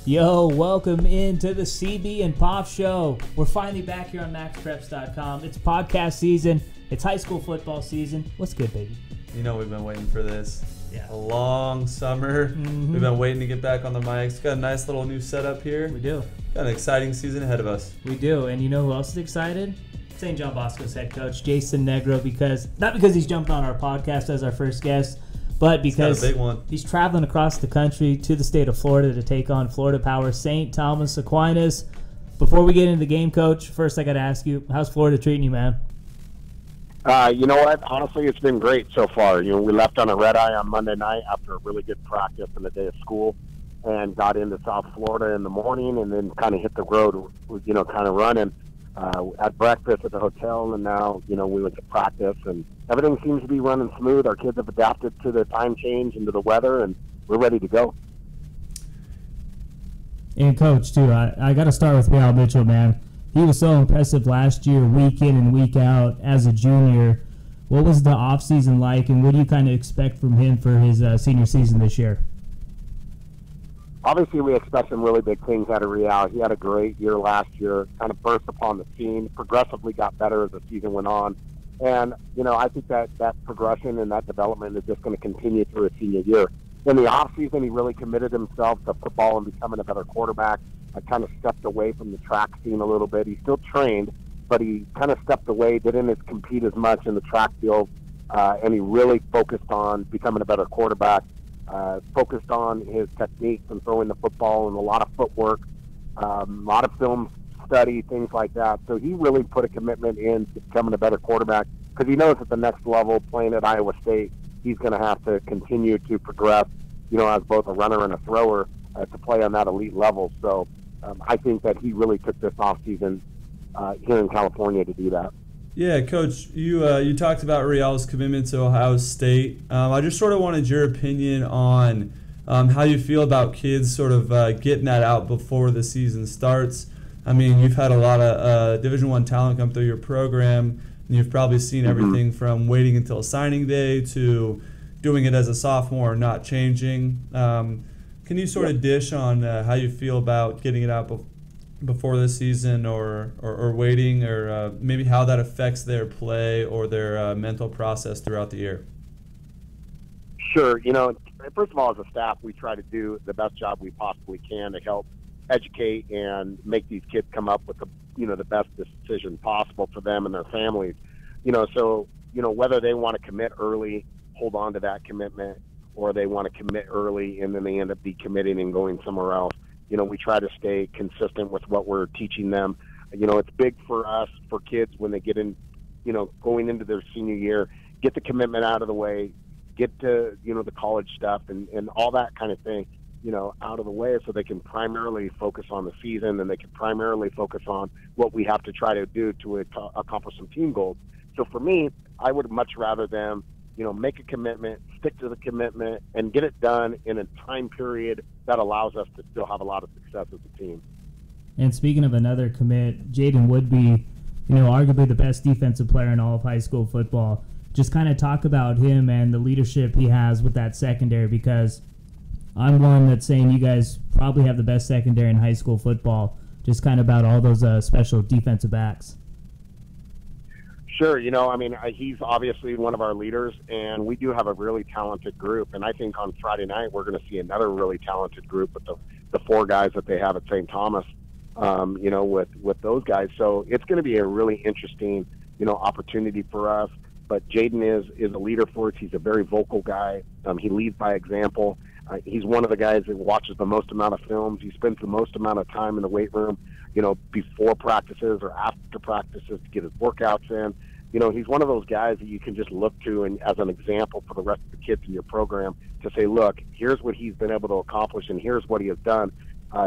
Yo, welcome into the CB and Poff show. We're finally back here on MaxPreps.com. It's podcast season. It's high school football season. What's good, baby? You know we've been waiting for this. Yeah. A long summer. Mm-hmm. We've been waiting to get back on the mics. Got a nice little new setup here. We do. Got an exciting season ahead of us. We do. And you know who else is excited? St. John Bosco's head coach, Jason Negro, not because he's jumped on our podcast as our first guest, but because he's got a big one. He's traveling across the country to the state of Florida to take on Florida Power St. Thomas Aquinas. Before we get into the game, Coach, first I got to ask you, how's Florida treating you, man? You know what? Honestly, it's been great so far. You know, we left on a red eye on Monday night after a really good practice and a day of school, and got into South Florida in the morning, and then kind of hit the road, you know, kind of running. At breakfast at the hotel, and now, you know, we went to practice, and everything seems to be running smooth. Our kids have adapted to the time change and to the weather, and we're ready to go. And Coach, too, I got to start with Real Mitchell, man. He was so impressive last year, week in and week out as a junior. What was the offseason like, and what do you kind of expect from him for his senior season this year? Obviously, we expect some really big things out of Real. He had a great year last year, kind of burst upon the scene, progressively got better as the season went on. And, you know, I think that progression and that development is just going to continue through his senior year. In the offseason, he really committed himself to football and becoming a better quarterback. I kind of stepped away from the track scene a little bit. He still trained, but he kind of stepped away, didn't compete as much in the track field, and he really focused on becoming a better quarterback. Focused on his techniques and throwing the football and a lot of footwork, a lot of film study, things like that. So he really put a commitment in to becoming a better quarterback because he knows at the next level, playing at Iowa State, he's going to have to continue to progress, you know, as both a runner and a thrower to play on that elite level. So I think that he really took this offseason here in California to do that. Yeah, Coach, you talked about Real's commitment to Ohio State. I just sort of wanted your opinion on how you feel about kids sort of getting that out before the season starts. I mean, you've had a lot of Division I talent come through your program, and you've probably seen everything from waiting until signing day to doing it as a sophomore and not changing. Can you sort of dish on how you feel about getting it out before the season or waiting, or maybe how that affects their play or their mental process throughout the year? Sure. You know, first of all, as a staff, we try to do the best job we possibly can to help educate and make these kids come up with the best decision possible for them and their families. You know, so, you know, whether they want to commit early, hold on to that commitment, or they want to commit early and then they end up decommitting and going somewhere else. You know, we try to stay consistent with what we're teaching them. You know, it's big for us, for kids, when they get in, you know, going into their senior year, get the commitment out of the way, get to, you know, the college stuff and all that kind of thing, you know, out of the way so they can primarily focus on the season and they can primarily focus on what we have to try to do to accomplish some team goals. So for me, I would much rather them, you know, make a commitment, stick to the commitment, and get it done in a time period that allows us to still have a lot of success as a team. And speaking of another commit, Jaden would be, you know, arguably the best defensive player in all of high school football. Just kind of talk about him and the leadership he has with that secondary, because I'm one that's saying you guys probably have the best secondary in high school football, just kind of about all those special defensive backs. Sure. You know, I mean, he's obviously one of our leaders, and we do have a really talented group. And I think on Friday night we're going to see another really talented group with the four guys that they have at St. Thomas, you know, with those guys. So it's going to be a really interesting, you know, opportunity for us. But Jaden is a leader for us. He's a very vocal guy. He leads by example. He's one of the guys that watches the most amount of films. He spends the most amount of time in the weight room, you know, before practices or after practices to get his workouts in. You know, he's one of those guys that you can just look to and as an example for the rest of the kids in your program to say, look, here's what he's been able to accomplish and here's what he has done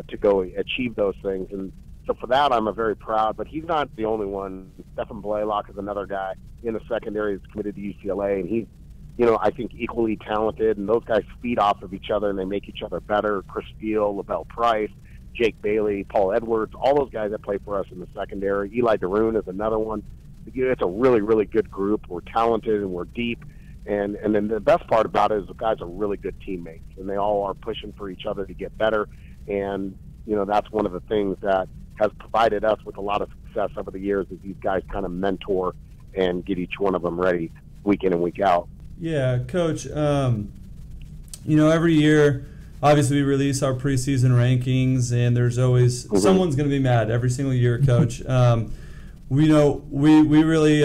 to go achieve those things. And so for that, I'm very proud. But he's not the only one. Stephen Blaylock is another guy in the secondary that's committed to UCLA, and he's, you know, I think equally talented. And those guys feed off of each other and they make each other better. Chris Steele, LaBelle Price, Jake Bailey, Paul Edwards, all those guys that play for us in the secondary. Eli Daroon is another one. It's a really, really good group. We're talented and we're deep. And then the best part about it is the guys are really good teammates, and they all are pushing for each other to get better. And, that's one of the things that has provided us with a lot of success over the years, is these guys kind of mentor and get each one of them ready week in and week out. Yeah, Coach, every year, obviously we release our preseason rankings, and there's always someone's going to be mad every single year, Coach. We really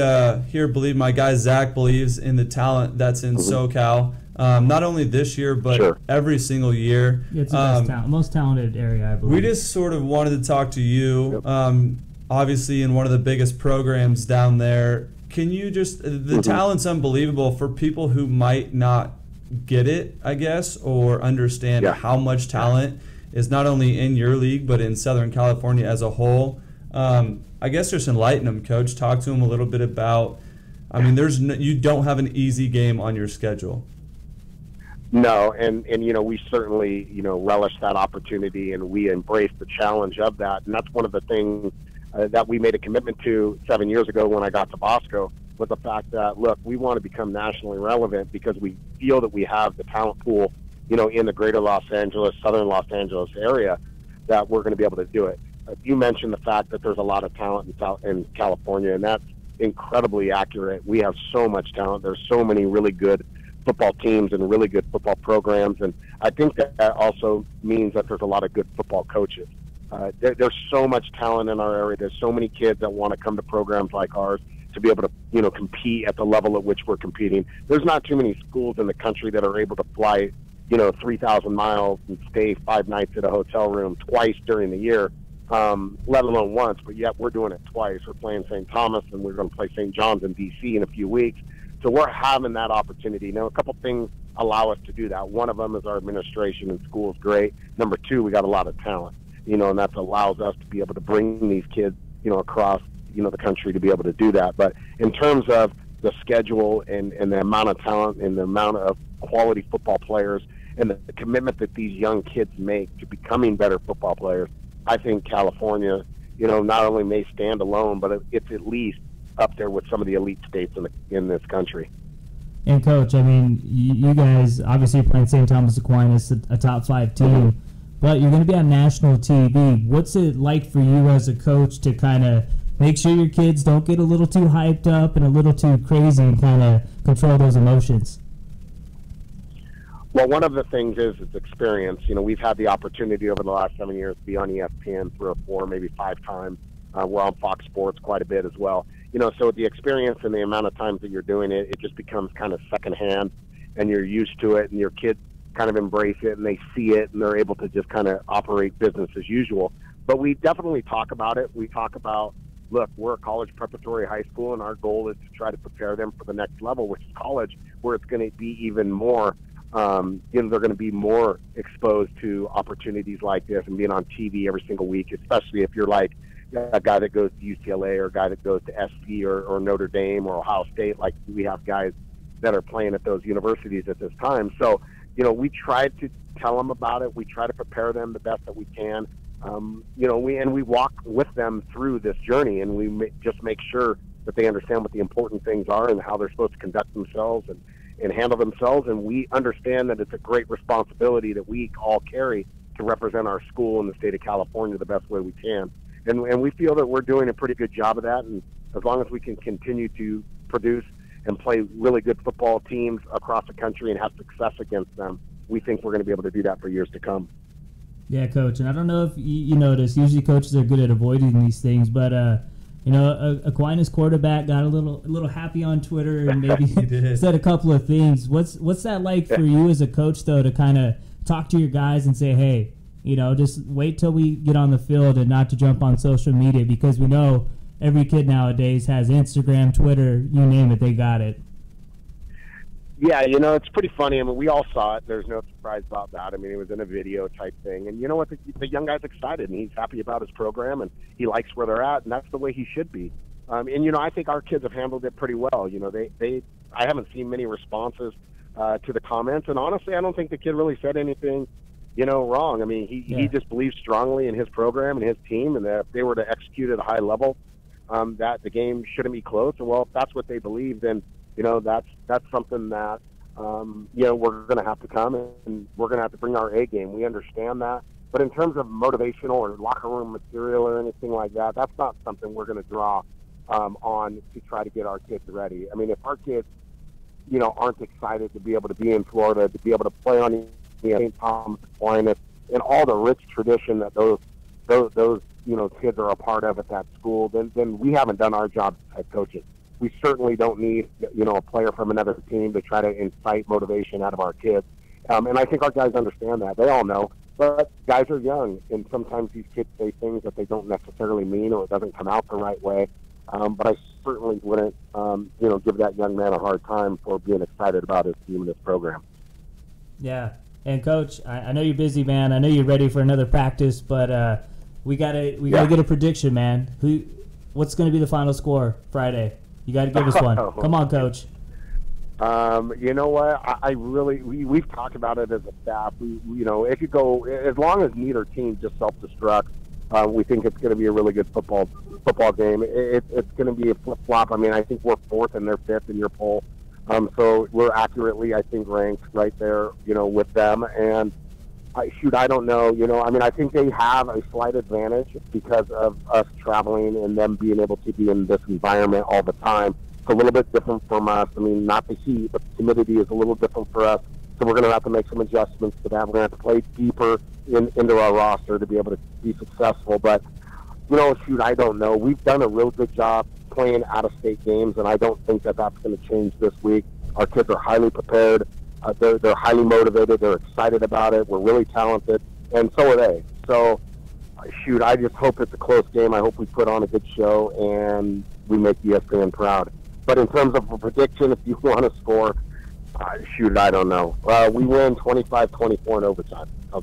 here believe, my guy Zack believes in the talent that's in SoCal. Not only this year, but every single year. Yeah, it's the most talented area, I believe. We just sort of wanted to talk to you, obviously in one of the biggest programs down there. Can you the talent's unbelievable for people who might not get it, I guess, or understand how much talent is not only in your league, but in Southern California as a whole. I guess just enlighten them, Coach. Talk to them a little bit about, you don't have an easy game on your schedule. No, and we certainly, relish that opportunity, and we embrace the challenge of that. And that's one of the things that we made a commitment to 7 years ago when I got to Bosco, was the fact that, look, we want to become nationally relevant because we feel that we have the talent pool, in the greater Los Angeles, southern Los Angeles area, that we're going to be able to do it. You mentioned the fact that there's a lot of talent in California, and that's incredibly accurate. We have so much talent. There's so many really good football teams and really good football programs, and I think that also means that there's a lot of good football coaches. There's so much talent in our area. There's so many kids that want to come to programs like ours to be able to, compete at the level at which we're competing. There's not too many schools in the country that are able to fly, 3,000 miles and stay 5 nights at a hotel room twice during the year, let alone once, but yet we're doing it twice. We're playing St. Thomas, and we're going to play St. John's in D.C. in a few weeks. So we're having that opportunity. Now, a couple things allow us to do that. One of them is our administration in school is great. Number two, we got a lot of talent, and that allows us to be able to bring these kids, across, the country to be able to do that. But in terms of the schedule and the amount of talent and the amount of quality football players and the commitment that these young kids make to becoming better football players, I think California, not only may stand alone, but it's at least up there with some of the elite states in this country. And Coach, you guys obviously are playing St. Thomas Aquinas, a top 5 team, but you're going to be on national TV. What's it like for you as a coach to kind of make sure your kids don't get a little too hyped up and a little too crazy and kind of control those emotions? Well, one of the things is experience. We've had the opportunity over the last 7 years to be on ESPN 3 or 4, maybe 5 times. We're on Fox Sports quite a bit as well. So the experience and the amount of times that you're doing it, it just becomes kind of secondhand, and you're used to it, and your kids kind of embrace it, and they see it, and they're able to just kind of operate business as usual. But we definitely talk about it. We talk about, look, we're a college preparatory high school, and our goal is to try to prepare them for the next level, which is college, where it's going to be even more, they're going to be more exposed to opportunities like this and being on TV every single week, especially if you're like a guy that goes to UCLA or a guy that goes to SC or Notre Dame or Ohio State. Like, we have guys that are playing at those universities at this time. So, we try to tell them about it. We try to prepare them the best that we can. We walk with them through this journey, and we just make sure that they understand what the important things are and how they're supposed to conduct themselves and handle themselves. And we understand that it's a great responsibility that we all carry to represent our school in the state of California the best way we can. And we feel that we're doing a pretty good job of that. And as long as we can continue to produce and play really good football teams across the country and have success against them, we think we're going to be able to do that for years to come. Yeah, Coach. And I don't know if you noticed, usually coaches are good at avoiding these things, but Aquinas quarterback got a little happy on Twitter and maybe said a couple of things. What's that like for you as a coach, though, to kind of talk to your guys and say, hey, just wait till we get on the field and not to jump on social media, because we know every kid nowadays has Instagram, Twitter, you name it, they got it. Yeah, it's pretty funny. We all saw it. There's no surprise about that. It was in a video type thing. And you know what? The young guy's excited, and he's happy about his program, and he likes where they're at, and that's the way he should be. I think our kids have handled it pretty well. I haven't seen many responses to the comments, and honestly, I don't think the kid really said anything wrong. He just believes strongly in his program and his team, and that if they were to execute at a high level, that the game shouldn't be close. And, well, if that's what they believe, then, that's something that, we're going to have to come and we're going to have to bring our A game. We understand that. But in terms of motivational or locker room material or anything like that, that's not something we're going to draw on to try to get our kids ready. I mean, if our kids, aren't excited to be able to be in Florida, to be able to play on St. Thomas Aquinas, and all the rich tradition that those kids are a part of at that school, then we haven't done our job as coaches. We certainly don't need, a player from another team to try to incite motivation out of our kids. And I think our guys understand that. They all know. But guys are young, and sometimes these kids say things that they don't necessarily mean, or it doesn't come out the right way. But I certainly wouldn't, give that young man a hard time for being excited about his team and his program. Yeah. And, Coach, I know you're busy, man. I know you're ready for another practice, but we gotta get a prediction, man. What's going to be the final score Friday? You got to give us one. Come on, Coach. You know what? We've talked about it as a staff. If you go, as long as neither team just self-destructs, we think it's going to be a really good football game. It's going to be a flip-flop. I mean, I think we're 4th and they're 5th in your poll. So we're accurately, I think, ranked right there, with them. And I don't know. I think they have a slight advantage because of us traveling and them being able to be in this environment all the time. It's a little bit different from us. I mean, not the heat, but the humidity is a little different for us. So we're going to have to make some adjustments to that. We're going to have to play deeper into our roster to be able to be successful. But, I don't know. We've done a real good job playing out-of-state games, and I don't think that that's going to change this week. Our kids are highly prepared. They're highly motivated. They're excited about it. We're really talented, and so are they. So, I just hope it's a close game. I hope we put on a good show, and we make ESPN proud. But in terms of a prediction, if you want to score, I don't know. We win 25-24 in overtime. I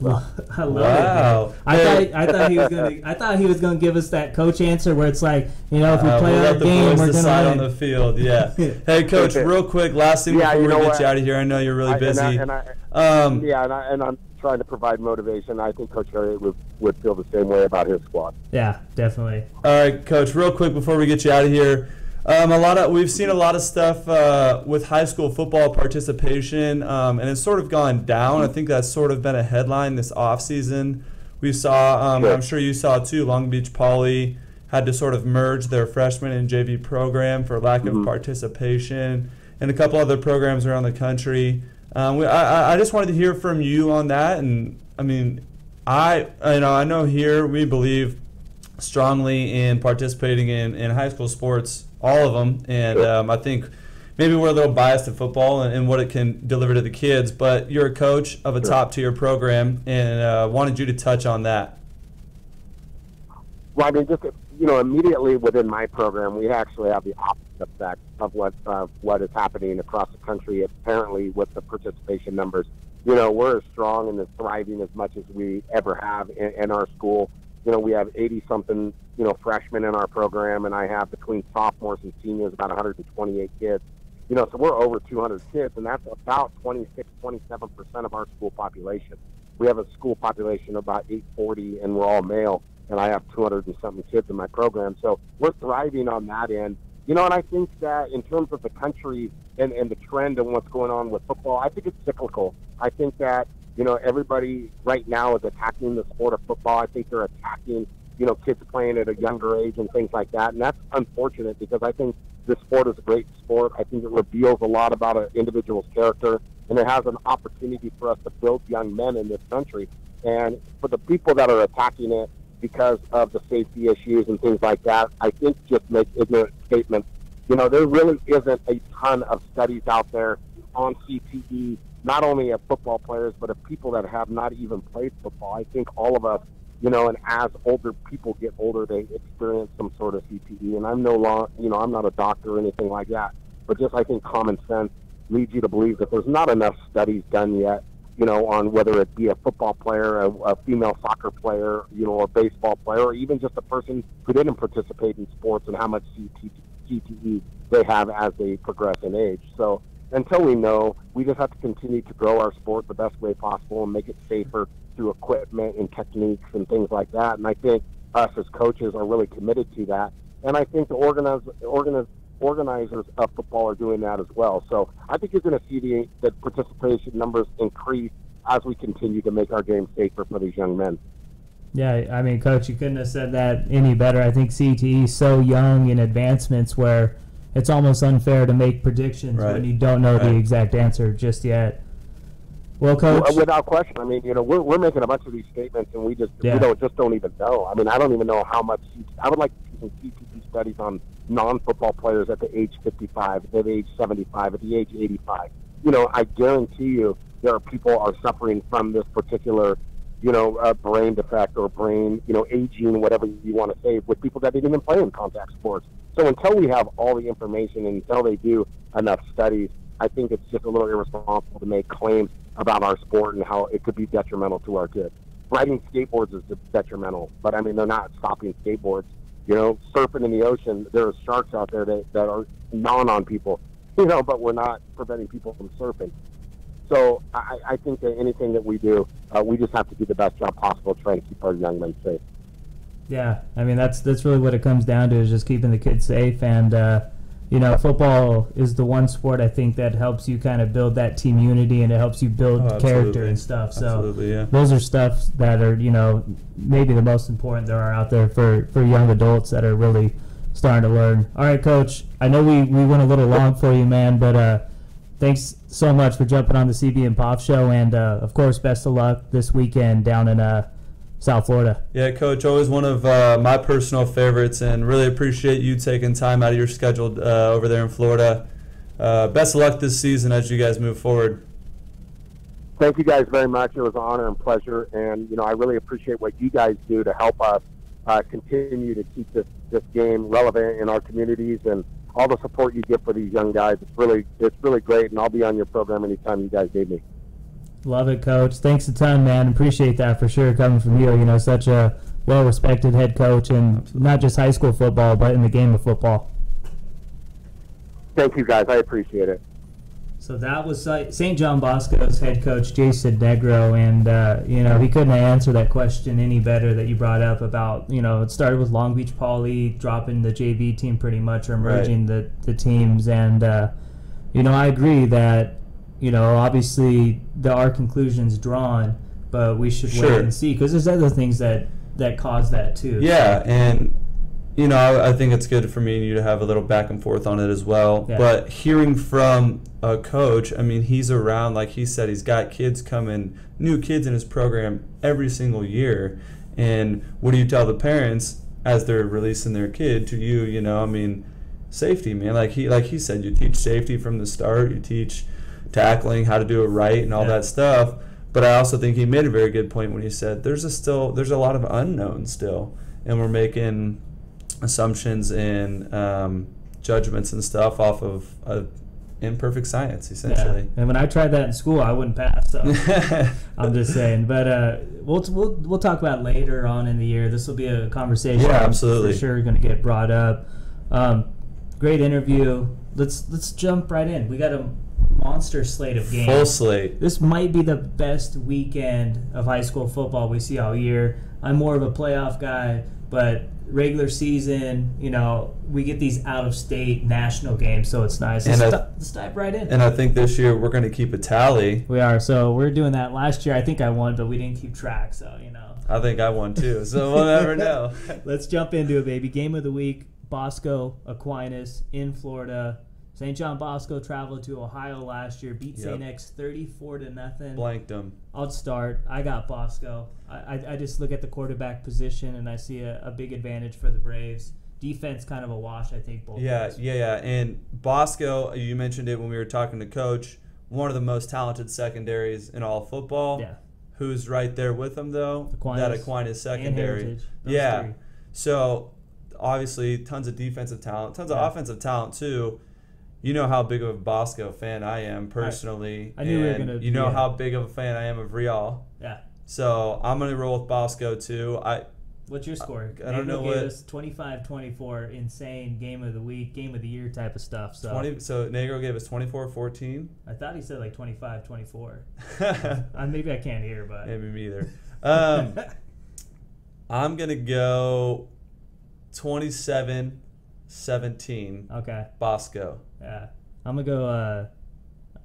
love it. I thought he was gonna give us that coach answer where it's like, if we play our game, we're gonna win. On the field. Yeah. Hey, Coach, real quick, last thing before we get you out of here. I know you're really busy. And I'm trying to provide motivation. I think Coach Elliott would feel the same way about his squad. Yeah, definitely. All right, Coach, real quick before we get you out of here. We've seen a lot of stuff with high school football participation, and it's sort of gone down. I think that's sort of been a headline this offseason. We saw, I'm sure you saw too, Long Beach Poly had to sort of merge their freshman and JV program for lack of participation, and a couple other programs around the country. I just wanted to hear from you on that. And I mean, I know here we believe strongly in participating in high school sports, all of them, and I think maybe we're a little biased to football and what it can deliver to the kids, but you're a coach of a top-tier program, and wanted you to touch on that. Well, I mean, just, immediately within my program, we actually have the opposite effect of what is happening across the country, apparently, with the participation numbers. We're as strong and as thriving as much as we ever have in our school. We have 80-something, freshmen in our program, and I have between sophomores and seniors about 128 kids. So we're over 200 kids, and that's about 26, 27% of our school population. We have a school population of about 840, and we're all male, and I have 200 and something kids in my program. So we're thriving on that end. And I think that in terms of the country and the trend and what's going on with football, I think it's cyclical. I think that everybody right now is attacking the sport of football. I think they're attacking, kids playing at a younger age and things like that. And that's unfortunate because I think this sport is a great sport. I think it reveals a lot about an individual's character, and it has an opportunity for us to build young men in this country. And for the people that are attacking it because of the safety issues and things like that, I think just make ignorant statements. There really isn't a ton of studies out there on CTE, not only of football players, but of people that have not even played football. I think all of us, and as older people get older, they experience some sort of CTE. And I'm I'm not a doctor or anything like that, but just I think common sense leads you to believe that there's not enough studies done yet, on whether it be a football player, a female soccer player, or a baseball player, or even just a person who didn't participate in sports and how much CTE they have as they progress in age. So until we know, we just have to continue to grow our sport the best way possible and make it safer through equipment and techniques and things like that. And I think us as coaches are really committed to that. And I think the organizers of football are doing that as well. So I think you're going to see the participation numbers increase as we continue to make our game safer for these young men. Yeah, I mean, Coach, you couldn't have said that any better. I think CTE is so young in advancements where it's almost unfair to make predictions when you don't know the exact answer just yet. Well, Coach, without question. I mean, we're making a bunch of these statements, and we don't even know. I mean, I don't even know how much. I would like to see some CTE studies on non-football players at the age 55, at the age 75, at the age 85. I guarantee you there are people are suffering from this particular, brain defect or brain, aging, whatever you want to say, with people that didn't even play in contact sports. So until we have all the information and until they do enough studies, I think it's just a little irresponsible to make claims about our sport and how it could be detrimental to our kids. Riding skateboards is detrimental, but I mean, they're not stopping skateboards. Surfing in the ocean, there are sharks out there that are gnawing on people, but we're not preventing people from surfing. So I think that anything that we do, we just have to do the best job possible trying to keep our young men safe. Yeah, I mean, that's really what it comes down to, is just keeping the kids safe. And, football is the one sport I think that helps you kind of build that team unity, and it helps you build character and stuff. So those are stuff that are, maybe the most important there are out there for young adults that are really starting to learn. All right, Coach, I know we went a little long for you, man, but thanks so much for jumping on the CB and Poff show, and, of course, best of luck this weekend down in South Florida. Yeah, Coach, always one of my personal favorites, and really appreciate you taking time out of your schedule over there in Florida. Best of luck this season as you guys move forward. Thank you guys very much. It was an honor and pleasure, and I really appreciate what you guys do to help us continue to keep this game relevant in our communities, and all the support you give for these young guys. It's really great, and I'll be on your program anytime you guys need me. Love it, Coach. Thanks a ton, man. Appreciate that for sure, coming from you. Such a well-respected head coach, and not just high school football, but in the game of football. Thank you, guys. I appreciate it. So that was St. John Bosco's head coach, Jason Negro, and, he couldn't answer that question any better that you brought up about, it started with Long Beach Poly dropping the JV team pretty much, or merging the teams, and, I agree that, obviously our conclusion's drawn, but we should wait and see, because there's other things that cause that too. Yeah, and I think it's good for me and you to have a little back and forth on it as well. Yeah. But hearing from a coach, I mean, he's around, like he said, he's got kids coming, new kids in his program every single year. And what do you tell the parents as they're releasing their kid to you? I mean, safety, man. Like he said, you teach safety from the start. You teach tackling, how to do it right, and all that stuff. But I also think he made a very good point when he said there's a lot of unknowns still, and we're making assumptions and judgments and stuff off of imperfect science, essentially. Yeah. And when I tried that in school, I wouldn't pass. So I'm just saying. But we'll talk about later on in the year. This will be a conversation. Yeah, absolutely. For sure, going to get brought up. Great interview. Let's jump right in. We got a monster slate of games. Full slate. This might be the best weekend of high school football we see all year. I'm more of a playoff guy, but regular season, we get these out-of-state national games, so it's nice. Let's dive right in. And I think this year we're going to keep a tally. We are. So we're doing that. Last year I think I won, but we didn't keep track, so, I think I won too, so we'll never know. Let's jump into it, baby. Game of the week, Bosco, Aquinas in Florida. St. John Bosco traveled to Ohio last year, beat St. X 34-0. Blanked them. I'll start. I got Bosco. I just look at the quarterback position, and I see a big advantage for the Braves. Defense kind of a wash, I think. Both Yeah. And Bosco, you mentioned it when we were talking to Coach, one of the most talented secondaries in all football. Yeah. Who's right there with them, though? That Aquinas secondary. And yeah. Three. So, obviously, tons of defensive talent, tons of offensive talent, too. You know how big of a Bosco fan I am personally. I knew we were going to. You know how big of a fan I am of Real. Yeah. So I'm going to roll with Bosco too. What's your score? I don't know what. Gave us 25-24, insane game of the week, game of the year type of stuff. So Negro gave us 24-14. I thought he said like 25-24. Maybe I can't hear, but maybe me either. I'm going to go 27-17. Okay. Bosco. Yeah. I'm going to go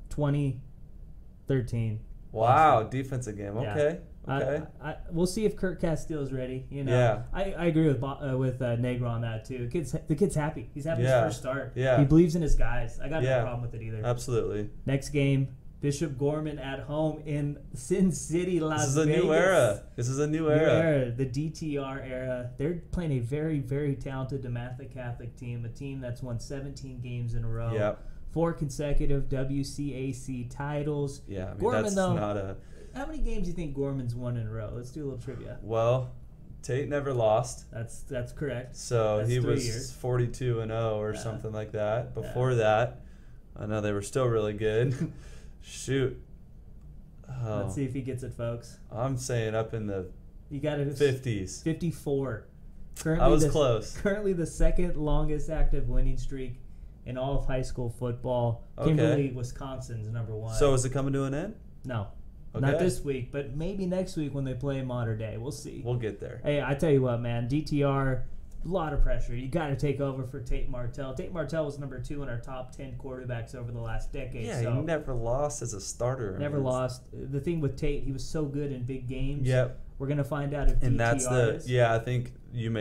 20-13. Wow, defensive game. Okay. Okay. We'll see if Kurt Castille's ready. Yeah. I agree with Negro on that too. The kid's happy. He's having his first start. Yeah. He believes in his guys. I got no problem with it either. Absolutely. Next game, Bishop Gorman at home in Sin City, Las Vegas. This is a new era. This is a new era. The DTR era. They're playing a very, very talented DeMatha Catholic team, a team that's won 17 games in a row. Yep. 4 consecutive WCAC titles. Yeah, I mean, Gorman, that's though, not a... How many games do you think Gorman's won in a row? Let's do a little trivia. Well, Tate never lost. That's correct. So that's he 3 was years. 42-0 or something like that. Before that, I know they were still really good. Shoot. Oh. Let's see if he gets it, folks. I'm saying up in the 50s. 54. I was close. Currently the second longest active winning streak in all of high school football. Okay. Kimberly, Wisconsin's #1. So is it coming to an end? No. Okay. Not this week, but maybe next week when they play Mater Day. We'll see. We'll get there. Hey, I tell you what, man. DTR, a lot of pressure. You got to take over for Tate Martell. Tate Martell was #2 in our top 10 quarterbacks over the last decade. Yeah, so he never lost as a starter. Never lost. The thing with Tate, he was so good in big games. Yep. We're going to find out if and DTR that's the is. I think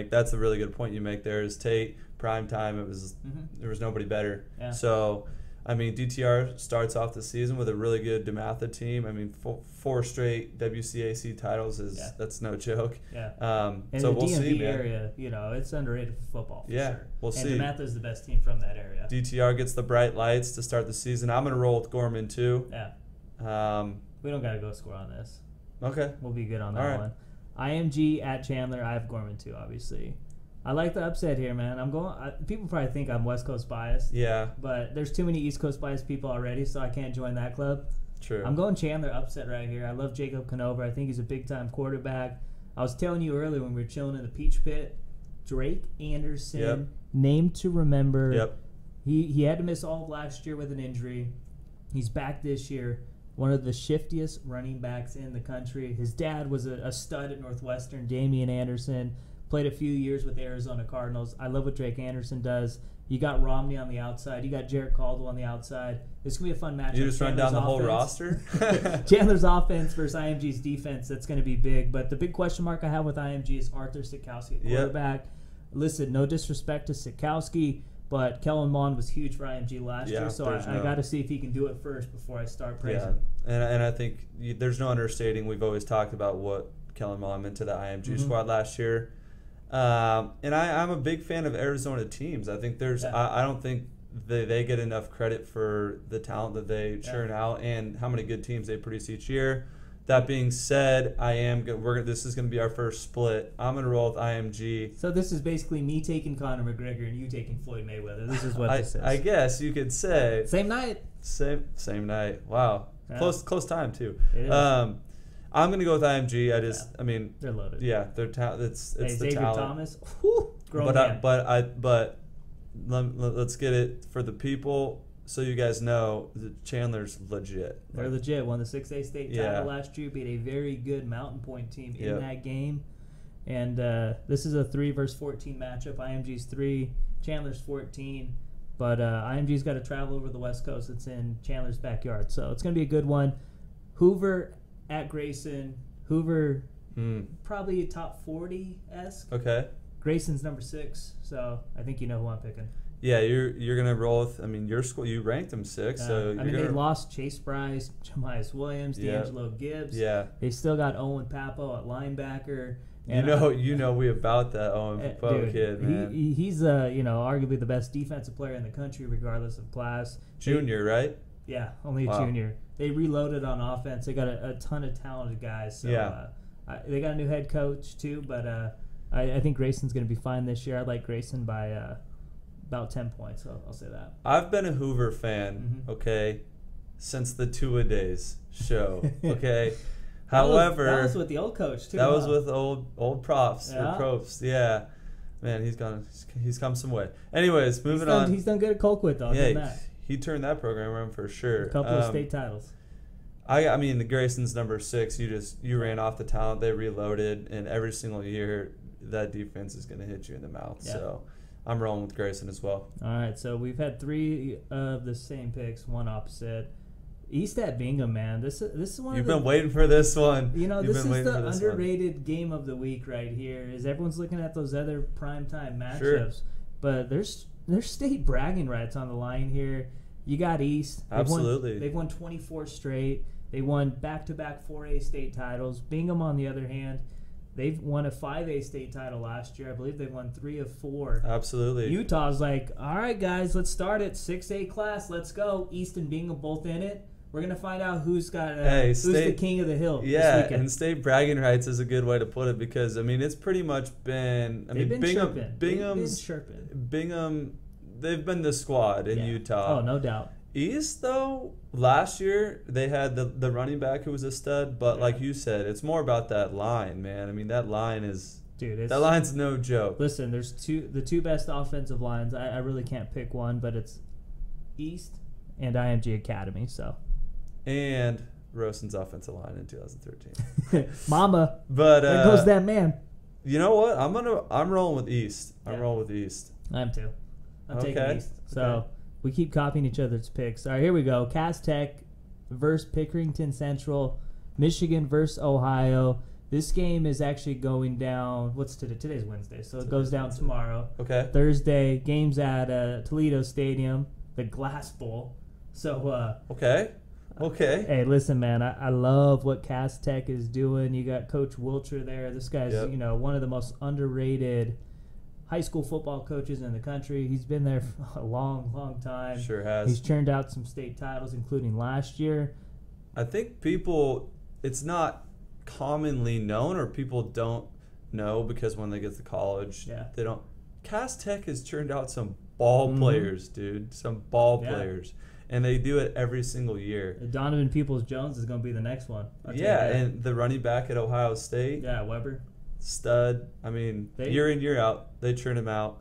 that's a really good point you make there is Tate prime time. It was there was nobody better. Yeah. So I mean, DTR starts off the season with a really good DeMatha team. I mean, 4 straight WCAC titles that's no joke. Yeah. And so we'll DMV see, man. area, it's underrated for football. For sure. We'll see. And DeMatha is the best team from that area. DTR gets the bright lights to start the season. I'm gonna roll with Gorman too. Yeah. We don't gotta go score on this. Okay. We'll be good on that one. IMG at Chandler. I have Gorman too, obviously. I like the upset here, man. People probably think I'm West Coast biased. Yeah. But there's too many East Coast biased people already, so I can't join that club. True. I'm going Chandler upset right here. I love Jacob Conover. I think he's a big-time quarterback. I was telling you earlier when we were chilling in the Peach Pit, Drake Anderson, name to remember. Yep. He had to miss all of last year with an injury. He's back this year. One of the shiftiest running backs in the country. His dad was a stud at Northwestern, Damian Anderson. Played a few years with the Arizona Cardinals. I love what Drake Anderson does. You got Romney on the outside. You got Jarrett Caldwell on the outside. This could be a fun matchup. You just run down the whole roster? Chandler's offense versus IMG's defense. That's going to be big. But the big question mark I have with IMG is Arthur Sikowski at quarterback. Yep. Listen, no disrespect to Sikowski, but Kellen Mond was huge for IMG last year. So I got to see if he can do it first before I start praising. Yeah, and I think there's no understating. We've always talked about what Kellen Mond meant to the IMG squad last year. And I'm a big fan of Arizona teams. I think I don't think they get enough credit for the talent that they churn out and how many good teams they produce each year. That being said, this is going to be our first split. I'm going to roll with IMG. So this is basically me taking Conor McGregor and you taking Floyd Mayweather. This is what this is. I guess you could say. Same night. Same night. Wow. Yeah. Close time too. It is. I'm gonna go with IMG. I mean, they're loaded. Yeah, they're it's the Xavier talent. Thomas, but let's get it for the people so you guys know that Chandler's legit. They're legit. Won the 6A state title last year. Beat a very good Mountain Point team in that game. And this is a 3 versus 14 matchup. IMG's 3, Chandler's 14. But IMG's got to travel over the West Coast. It's in Chandler's backyard, so it's gonna be a good one. Hoover at Grayson. Hoover probably top 40-esque. Okay. Grayson's #6, so I think you know who I'm picking. Yeah, you're gonna roll with. I mean, your school, you ranked them 6, so they lost Chase Bryce, Jamias Williams, D'Angelo Gibbs. Yeah. They still got Owen Papo at linebacker. You know we about that Owen Papo kid, man. He's arguably the best defensive player in the country, regardless of class. Junior, right? Yeah, only a junior. They reloaded on offense. They got a ton of talented guys. So, they got a new head coach too, but I think Grayson's going to be fine this year. I like Grayson by about 10 points, so I'll say that. I've been a Hoover fan, okay, since the Two-A-Days show, okay? However, that was with the old coach too. That was with old profs or Yeah. profs. Yeah, man, he's come some way. Anyways, moving on. He's done good at Colquitt though. Yeah, he turned that program around for sure. A couple of state titles. I mean, the Grayson's #6. You ran off the talent. They reloaded, and every single year that defense is going to hit you in the mouth. Yeah. So I'm rolling with Grayson as well. All right, so we've had 3 of the same picks, 1 opposite. East at Bingham, man. This is one. You've been waiting for this one. You know, You've this been is waiting the for this underrated game of the week right here. Is everyone's looking at those other primetime matchups, Sure. but there's state bragging rights on the line here. You got East. Absolutely. They've won 24 straight. They won back-to-back 4A state titles. Bingham, on the other hand, they've won a 5A state title last year. I believe they won 3 of 4. Absolutely. Utah's like, all right, guys, let's start it. 6A class, let's go. East and Bingham both in it. We're gonna find out who's got who's the king of the hill. Yeah, this weekend. and state bragging rights is a good way to put it because I mean it's pretty much been. They've been chirping. Bingham, they've been the squad in Utah. Oh, no doubt. East though, last year they had the running back who was a stud, but like you said, it's more about that line, man. I mean that line is. Dude, that line's no joke. Listen, there's the two best offensive lines. I really can't pick one, but it's East and IMG Academy. So. And Roson's offensive line in 2013. Mama. But there goes that man. You know what? I'm rolling with East. I'm rolling with East. I am too. I'm taking East. So we keep copying each other's picks. All right, here we go. Cass Tech versus Pickerington Central. Michigan versus Ohio. This game is actually going down. What's today? Today's Wednesday, so it goes down tomorrow. Okay. Thursday, games at Toledo Stadium, the Glass Bowl. So. Okay. Hey, listen, man. I love what Cass Tech is doing. You got Coach Wilcher there. This guy's one of the most underrated high school football coaches in the country. He's been there for a long, long time. Sure has. He's churned out some state titles, including last year. I think it's not commonly known, or people don't know because when they get to college, they don't. Cass Tech has churned out some ball players, dude. Some ball players. And they do it every single year. Donovan Peoples-Jones is going to be the next one. And the running back at Ohio State. Yeah, Weber. Stud. I mean, year in, year out, they churn him out.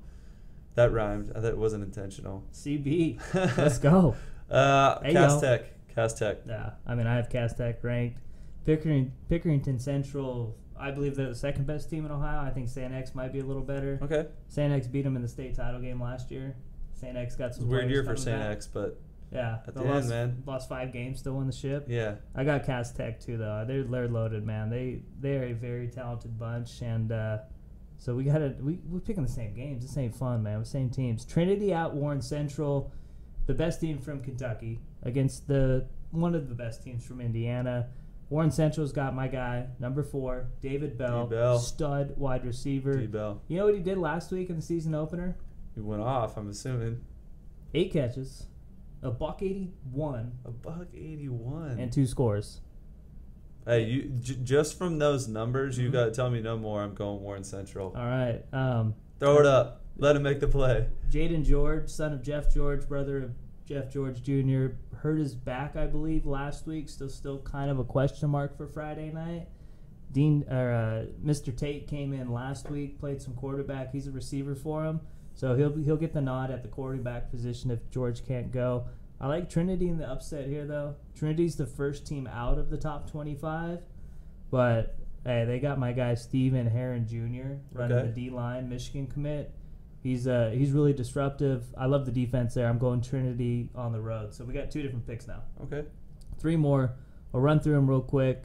That rhymed. That wasn't intentional. CB. Let's go. Cass Tech. Yeah, I mean, I have Cass Tech ranked. Pickerington Central, I believe they're the second best team in Ohio. I think St. X might be a little better. Okay. St. X beat them in the state title game last year. St. X got some weird year for St. X, but... Yeah, at the end, man. Lost 5 games, still won the ship. Yeah, I got Cass Tech too, though. They're loaded, man. They are a very talented bunch, and so we're picking the same games. This ain't fun, man. The same teams. Trinity at Warren Central, the best team from Kentucky against one of the best teams from Indiana. Warren Central's got my guy, number 4, David Bell, stud wide receiver. D-Bell. You know what he did last week in the season opener? He went off, I'm assuming. 8 catches. $181. $181. And 2 scores. Hey, you just from those numbers, you got to tell me no more. I'm going Warren Central. All right. Throw it up. Let him make the play. Jaden George, son of Jeff George, brother of Jeff George Jr., hurt his back, I believe, last week. Still kind of a question mark for Friday night. Mr. Tate came in last week, played some quarterback. He's a receiver for him. So he'll get the nod at the quarterback position if George can't go. I like Trinity in the upset here, though. Trinity's the first team out of the top 25, but hey, they got my guy Steven Herron Jr. running the D-line, Michigan commit. He's really disruptive. I love the defense there. I'm going Trinity on the road. So we got 2 different picks now. Okay. 3 more. I'll run through them real quick.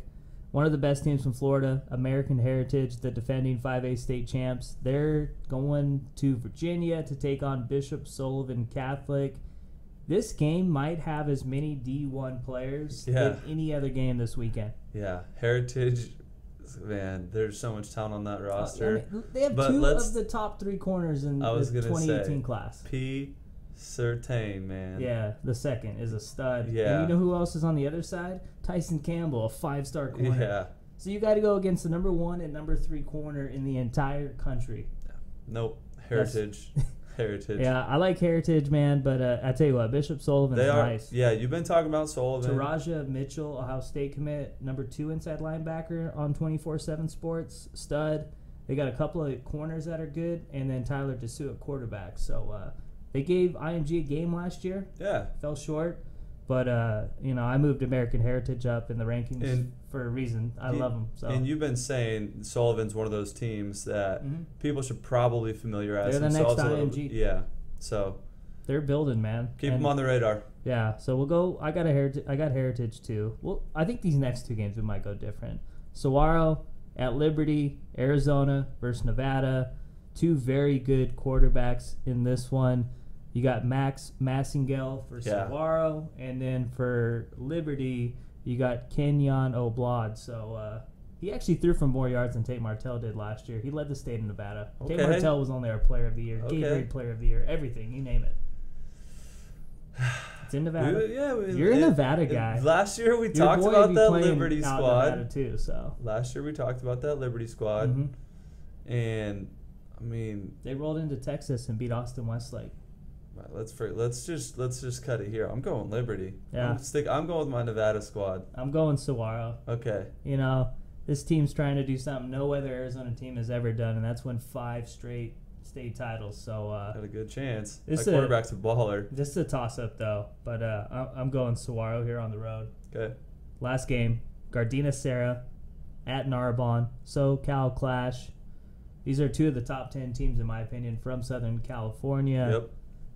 One of the best teams from Florida, American Heritage, the defending 5A state champs. They're going to Virginia to take on Bishop Sullivan Catholic. This game might have as many D1 players than any other game this weekend. Yeah, Heritage, man, there's so much talent on that roster. I mean, they have 2 of the top 3 corners in the 2018 class. P. Certain, man. Yeah, the second is a stud. Yeah. And you know who else is on the other side? Tyson Campbell, a 5-star corner. Yeah. So you got to go against the number 1 and number 3 corner in the entire country. Nope. Heritage. Heritage. Yeah, I like Heritage, man, but I tell you what, Bishop Sullivan's nice. Yeah, you've been talking about Sullivan. Taraja Mitchell, Ohio State commit, number 2 inside linebacker on 24/7 Sports, stud. They got a couple of corners that are good, and then Tyler Dessou at quarterback. So they gave IMG a game last year. Yeah. Fell short. But, I moved American Heritage up in the rankings for a reason. I love them. So. And you've been saying Sullivan's one of those teams that people should probably familiarize themselves. They're the next IMG. Yeah. So. They're building, man. Keep them on the radar. Yeah, so we'll go. I got Heritage too. Well, I think these next two games we might go different. Saguaro at Liberty, Arizona versus Nevada. Two very good quarterbacks in this one. You got Max Massingale for Saguaro, and then for Liberty, you got Kenyon Oblad. So he actually threw for more yards than Tate Martell did last year. He led the state of Nevada. Okay. Tate Martell was only our player of the year, Gatorade player of the year, everything, you name it. It's in Nevada. You're a Nevada guy. Last year we talked about that Liberty squad too. So last year we talked about that Liberty squad, and I mean they rolled into Texas and beat Austin Westlake. Let's just cut it here. I'm going Liberty. Yeah. I'm going with my Nevada squad. I'm going Saguaro. Okay. You know, this team's trying to do something no other Arizona team has ever done, and that's win 5 straight state titles. So got a good chance. This my quarterback's a baller. This is a toss-up though, but I'm going Saguaro here on the road. Okay. Last game, Gardena Serra at Narbonne. SoCal Clash. These are two of the top 10 teams in my opinion from Southern California. Yep.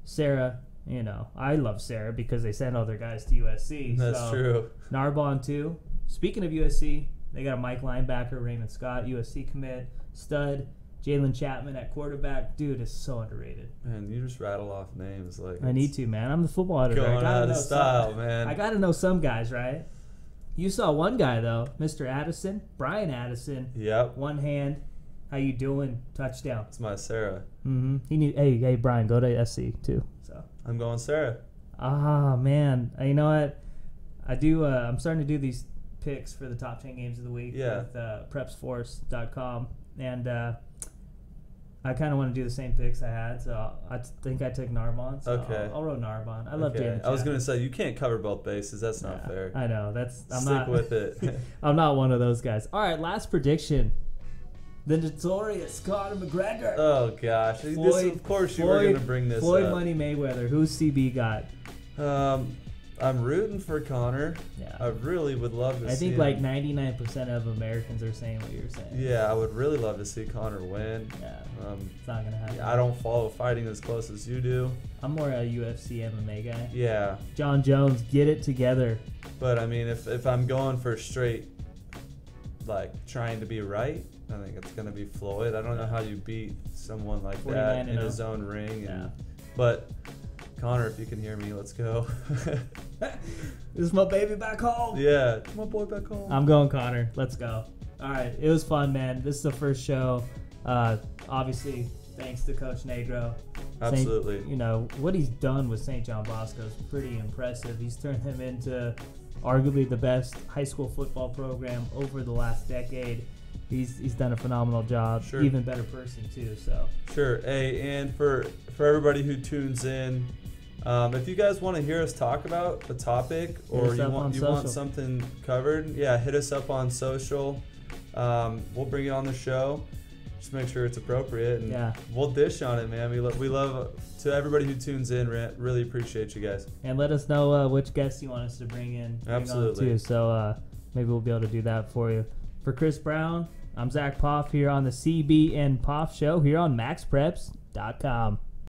Sarah, you know, I love Sarah because they send all their guys to USC. That's true. Narbonne, too. Speaking of USC, they got a Mike linebacker, Raymond Scott, USC commit. Stud, Jalen Chapman at quarterback. Dude is so underrated. Man, you just rattle off names. I need to, man. I'm the football editor. Going out of style, man. I got to know some guys, right? You saw one guy, though, Mr. Addison, Brian Addison. Yep. One hand. How you doing? Touchdown. It's my Sarah. Hey, Brian, go to SC too. So I'm going Sarah. Ah, man. You know what? I do. I'm starting to do these picks for the top 10 games of the week with prepsforce.com, and I kind of want to do the same picks I had. So I think I took Narbonne. So okay. I'll roll Narbonne. I love Jalen. I was gonna say you can't cover both bases. That's not fair. I know. Stick with it. I'm not one of those guys. All right, last prediction. The notorious Conor McGregor. Oh gosh! Of course you were gonna bring this Floyd up. Money Mayweather. Who's CB got? I'm rooting for Conor. Yeah. I really would love to. I think like 99% of Americans are saying what you're saying. Yeah, I would really love to see Conor win. Yeah. It's not gonna happen. I don't follow fighting as close as you do. I'm more a UFC MMA guy. Yeah. John Jones, get it together. But I mean, if I'm going for straight, like trying to be right, I think it's gonna be Floyd. I don't know how you beat someone like that in his own ring. But Conor, if you can hear me, let's go. This is my baby back home. Yeah, my boy back home. I'm going Conor. Let's go. All right, it was fun, man. This is the first show. Obviously, thanks to Coach Negro. Absolutely. What he's done with St. John Bosco is pretty impressive. He's turned them into arguably the best high school football program over the last decade. He's done a phenomenal job. Sure. Even better person too. So sure. Hey, and for everybody who tunes in, if you guys want to hear us talk about a topic or you want something covered, hit us up on social. We'll bring it on the show. Just make sure it's appropriate, and we'll dish on it, man. We love to everybody who tunes in. Really appreciate you guys. And let us know which guests you want us to bring in. Absolutely. On too. So maybe we'll be able to do that for you. For Chris Brown, I'm Zack Poff here on the CB and Poff show here on MaxPreps.com.